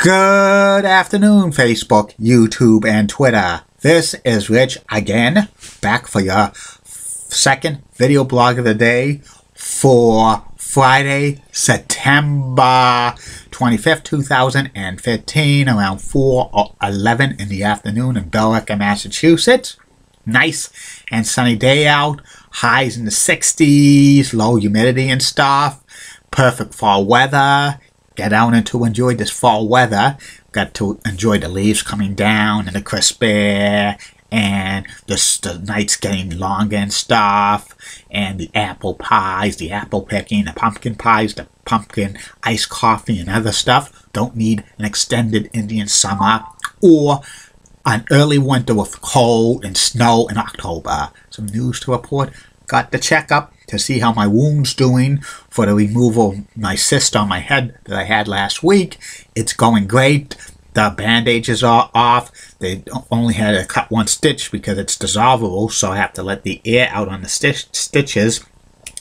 Good afternoon, Facebook, YouTube, and Twitter. This is Rich again, back for your second video blog of the day for Friday, September 25th, 2015, around 4:11 in the afternoon in Billerica, Massachusetts. Nice and sunny day out, highs in the 60s, low humidity and stuff, perfect fall weather. Get out and to enjoy this fall weather. Got to enjoy the leaves coming down and the crisp air, and the nights getting longer and stuff, and the apple pies, the apple picking, the pumpkin pies, the pumpkin iced coffee and other stuff. Don't need an extended Indian summer or an early winter with cold and snow in October. Some news to report. Got the checkup to see how my wound's doing for the removal of my cyst on my head that I had last week. It's going great. The bandages are off. They only had to cut one stitch because it's dissolvable, so I have to let the air out on the stitches.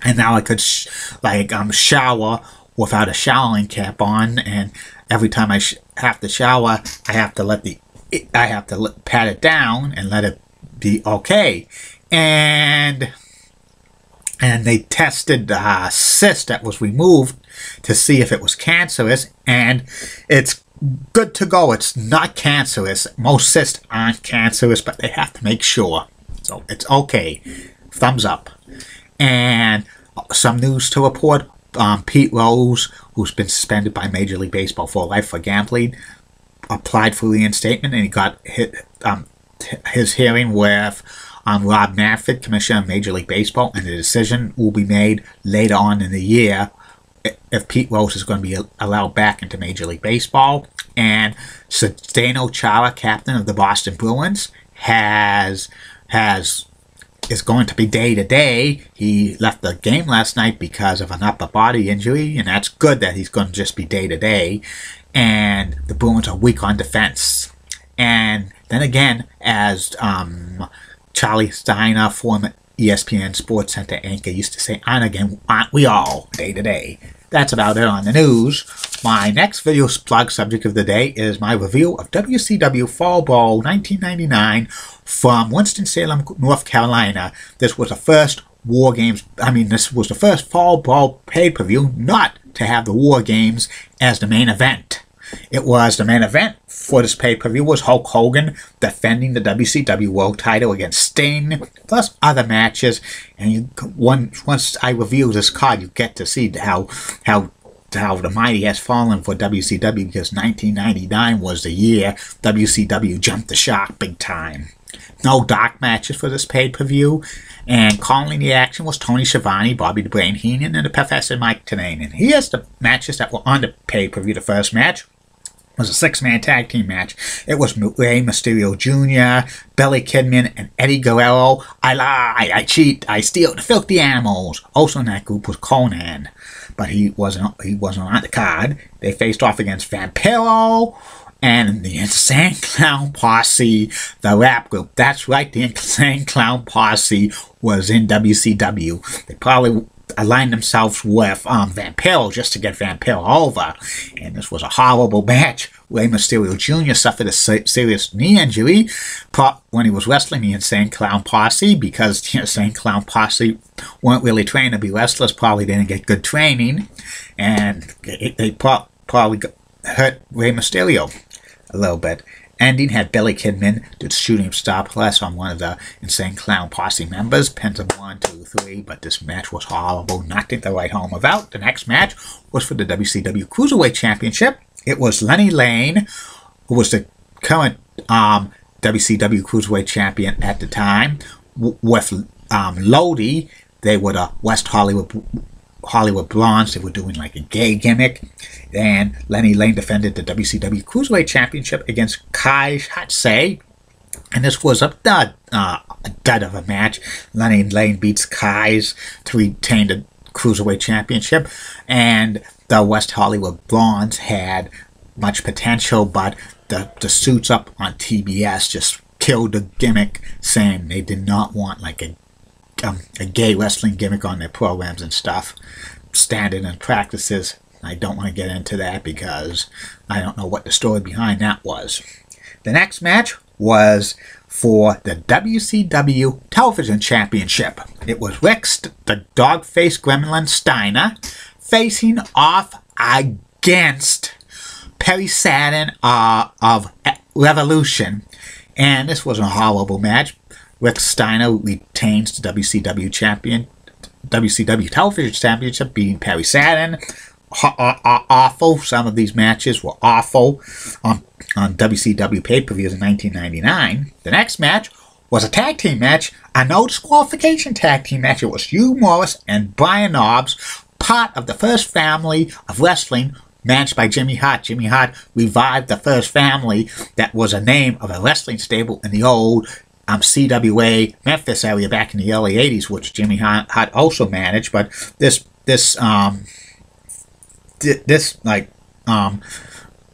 And now I could shower without a showering cap on. And every time I have to shower, I have to pat it down and let it be okay. And they tested the cyst that was removed to see if it was cancerous, and it's good to go. It's not cancerous. Most cysts aren't cancerous, but they have to make sure. So it's okay. Thumbs up. And some news to report. Pete Rose, who's been suspended by Major League Baseball for life for gambling, applied for reinstatement, and he got his hearing with Rob Manfred, Commissioner of Major League Baseball, and the decision will be made later on in the year if Pete Rose is going to be allowed back into Major League Baseball. And Steiner, captain of the Boston Bruins, is going to be day-to-day. He left the game last night because of an upper body injury, and that's good that he's going to just be day-to-day. And the Bruins are weak on defense. And then again, as Charlie Steiner, former ESPN Sports Center anchor, used to say, and again, aren't we all day-to-day? That's about it on the news. My next video blog subject of the day is my review of WCW Fall Brawl 1999 from Winston-Salem, North Carolina. This was the first this was the first Fall Brawl pay-per-view not to have the War Games as the main event. It was the main event for this pay-per-view was Hulk Hogan defending the WCW World Title against Steiner, plus other matches. And once I review this card, you get to see how the mighty has fallen for WCW, because 1999 was the year WCW jumped the shark big time. No dark matches for this pay-per-view, and calling the action was Tony Schiavone, Bobby the Brain Heenan, and the Professor Mike Tenay. And here's the matches that were on the pay-per-view. The first match was a six-man tag team match. It was Rey Mysterio Jr., Billy Kidman, and Eddie Guerrero. I lie, I cheat, I steal, the filthy animals. Also in that group was Conan, but he wasn't on the card. They faced off against Vampiro and the Insane Clown Posse, the rap group. That's right, the Insane Clown Posse was in WCW. They probably aligned themselves with Vampiro just to get Vampiro over. And this was a horrible match. Rey Mysterio Jr. suffered a serious knee injury when he was wrestling the Insane Clown Posse, because the Insane Clown Posse weren't really trained to be wrestlers, probably didn't get good training, and they probably hurt Rey Mysterio a little bit. Ending had Billy Kidman did shooting star press on one of the Insane Clown Posse members. Pins him 1, 2, 3, but this match was horrible. Nothing to write home about. The next match was for the WCW Cruiserweight Championship. It was Lenny Lane, who was the current WCW Cruiserweight Champion at the time, with Lodi. They were the West Hollywood Blondes. They were doing like a gay gimmick. And Lenny Lane defended the WCW Cruiserweight Championship against Kai Hacksaw. And this was a dud of a match. Lenny Lane beats Kai's to retain the Cruiserweight Championship. And the West Hollywood Blondes had much potential, but the suits up on TBS just killed the gimmick, saying they did not want like a gay wrestling gimmick on their programs and stuff. Standard and practices I don't want to get into that because I don't know what the story behind that was. The next match was for the WCW Television Championship. It was Rick, the dog-faced gremlin Steiner, facing off against Perry Saturn of Revolution. And this was a horrible match. Rick Steiner retains the WCW Television Championship, beating Perry Saturn. Awful. Some of these matches were awful on WCW pay-per-views in 1999. The next match was a tag team match, a no disqualification tag team match. It was Hugh Morris and Brian Knobbs, part of the First Family of Wrestling, managed by Jimmy Hart. Jimmy Hart revived the First Family. That was a name of a wrestling stable in the old CWA Memphis area back in the early 80s, which Jimmy Hart also managed. But this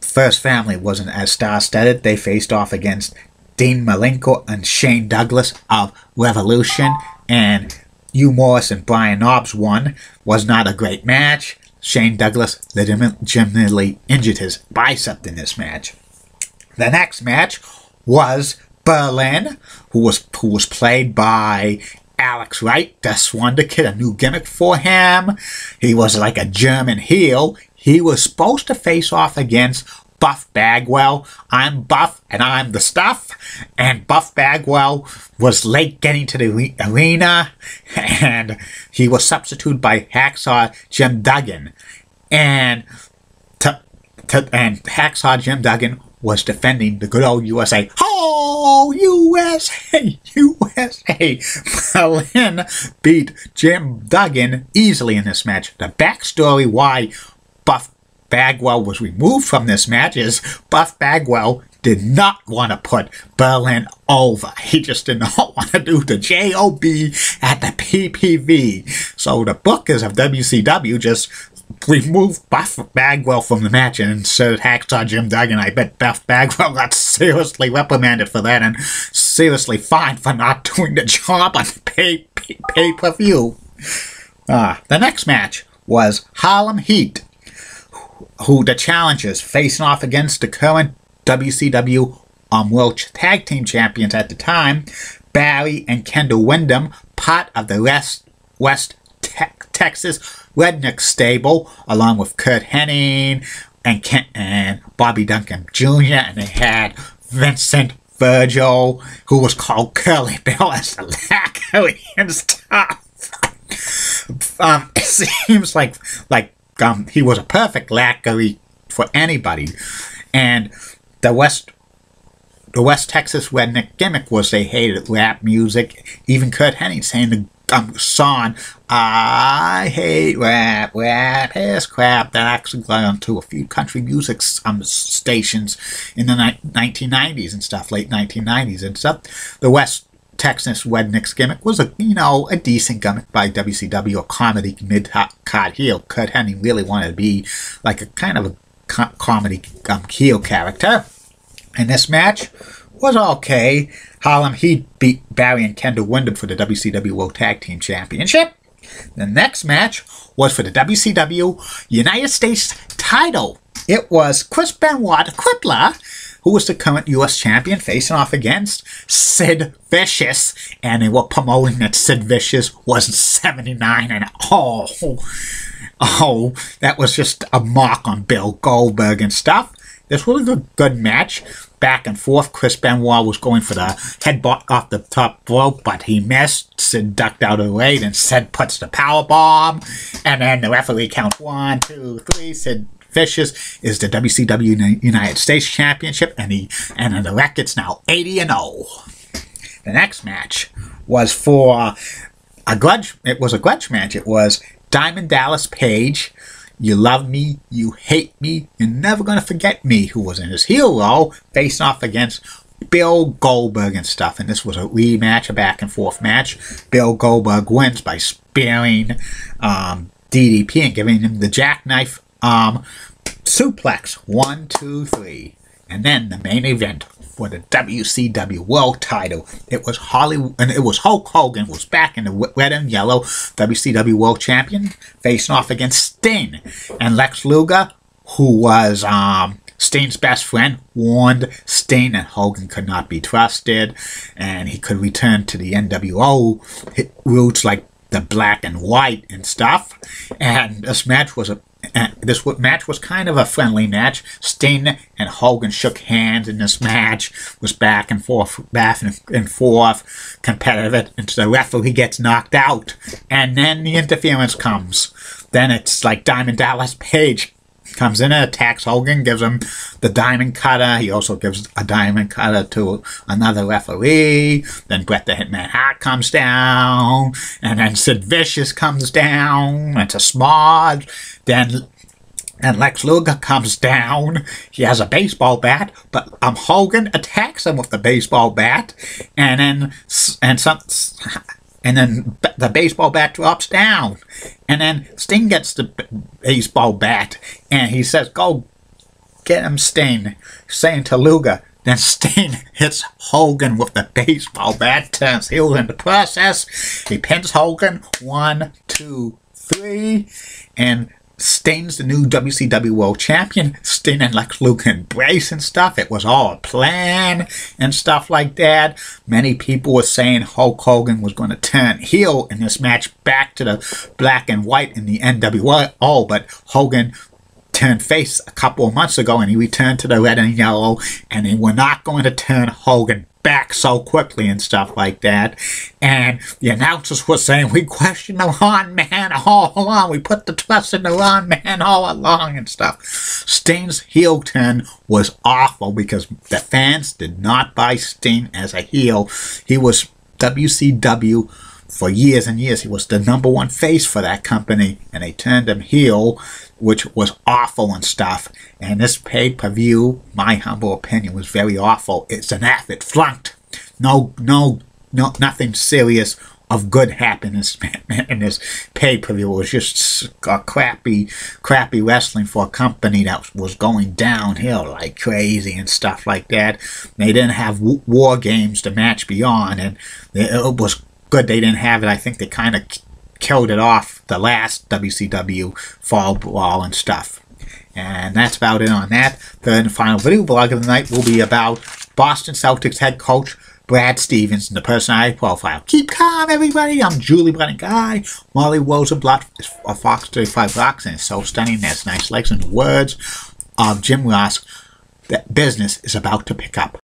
First Family wasn't as star-studded. They faced off against Dean Malenko and Shane Douglas of Revolution, and Hugh Morris and Brian Knobbs won. Was not a great match. Shane Douglas legitimately injured his bicep in this match. The next match was Berlin, who was played by Alex Wright, Death Wonder Kid, a new gimmick for him. He was like a German heel. He was supposed to face off against Buff Bagwell. I'm Buff and I'm the stuff. And Buff Bagwell was late getting to the arena, and he was substituted by Hacksaw Jim Duggan. And Hacksaw Jim Duggan was defending the good old USA. Oh, USA! USA! Berlin beat Jim Duggan easily in this match. The backstory why Buff Bagwell was removed from this match is Buff Bagwell did not want to put Berlin over. He just did not want to do the JOB at the PPV. So the bookers of WCW just removed Buff Bagwell from the match and inserted Hacksaw Jim Duggan. I bet Buff Bagwell got seriously reprimanded for that and seriously fined for not doing the job on the pay-per-view. The next match was Harlem Heat, who the challengers facing off against the current WCW World Tag Team Champions at the time, Barry and Kendall Windham, part of the West Texas Redneck stable, along with Kurt Hennig and Bobby Duncan Jr., and they had Vincent Virgil, who was called Curly Bill as the lacquey and stuff. It seems like he was a perfect lacquey for anybody. And the West Texas redneck gimmick was they hated rap music. Even Kurt Hennig saying the song, I hate rap, rap is crap, that actually got onto a few country music stations in the 1990s and stuff, late 1990s and stuff. The West Texas redneck gimmick was a decent gimmick by WCW, a comedy mid-card heel. Kurt Hennig really wanted to be like a kind of a comedy heel character. And this match was okay. Harlem Heat beat Barry and Kendall Windham for the WCW World Tag Team Championship. The next match was for the WCW United States title. It was Chris Benoit, the Crippler, who was the current U.S. champion, facing off against Sid Vicious. And they were promoting that Sid Vicious was 79, and that was just a mock on Bill Goldberg and stuff. This was a good match. Back and forth. Chris Benoit was going for the headbutt off the top rope, but he missed. Sid ducked out of the way, then Sid puts the power bomb, and then the referee counts 1, 2, 3. Sid Vicious is the WCW United States Championship, and the record's now 80-0. The next match was for a grudge. It was a grudge match. It was Diamond Dallas Page. You love me, you hate me, you're never going to forget me, who was in his heel role, facing off against Bill Goldberg and stuff. And this was a rematch, a back and forth match. Bill Goldberg wins by spearing DDP and giving him the jackknife suplex. 1, 2, 3. And then the main event for the WCW World Title. It was Hulk Hogan was back in the red and yellow WCW World Champion, facing off against Sting. And Lex Luger, who was Sting's best friend, warned Sting that Hogan could not be trusted, and he could return to the NWO roots like the black and white and stuff. And this match was kind of a friendly match. Sting and Hogan shook hands in this match. Was back and forth, competitive until the referee gets knocked out, and then the interference comes. Then it's like Diamond Dallas Page comes in and attacks Hogan, gives him the diamond cutter. He also gives a diamond cutter to another referee. Then Bret the Hitman Hart comes down, and then Sid Vicious comes down. It's a smudge. Then Lex Luger comes down. He has a baseball bat, but Hogan attacks him with the baseball bat, and then the baseball bat drops down. And then Sting gets the baseball bat, and he says, "Go get him, Sting," saying to Luger. Then Sting hits Hogan with the baseball bat, turns heel in the process. He pins Hogan, 1, 2, 3, and Sting's the new WCW World Champion. Sting and Lex Luger embrace and stuff. It was all a plan and stuff like that. Many people were saying Hulk Hogan was going to turn heel in this match back to the black and white in the NWO, but Hogan turned face a couple of months ago, and he returned to the red and yellow, and they were not going to turn Hogan back so quickly and stuff like that. And the announcers were saying, "We questioned the Ron Man all along. We put the trust in the Ron Man all along," and stuff. Sting's heel turn was awful because the fans did not buy Sting as a heel. He was WCW for years and years. He was the #1 face for that company, and they turned him heel, which was awful and stuff. And this pay-per-view, my humble opinion, was very awful. It's an F. It flunked. Nothing serious of good happened in this pay-per-view. It was just a crappy wrestling for a company that was going downhill like crazy and stuff like that. They didn't have War Games to match beyond, and it was good they didn't have it. I think they kind of killed it off the last WCW Fall Brawl and stuff. And that's about it on that. Third and final video blog of the night will be about Boston Celtics head coach Brad Stevens and the personality profile. Keep calm, everybody. I'm Julie Brennan Guy. Molly Rosenblatt is a Fox 35 Rocks, and it's so stunning. There's nice legs, and the words of Jim Ross that business is about to pick up.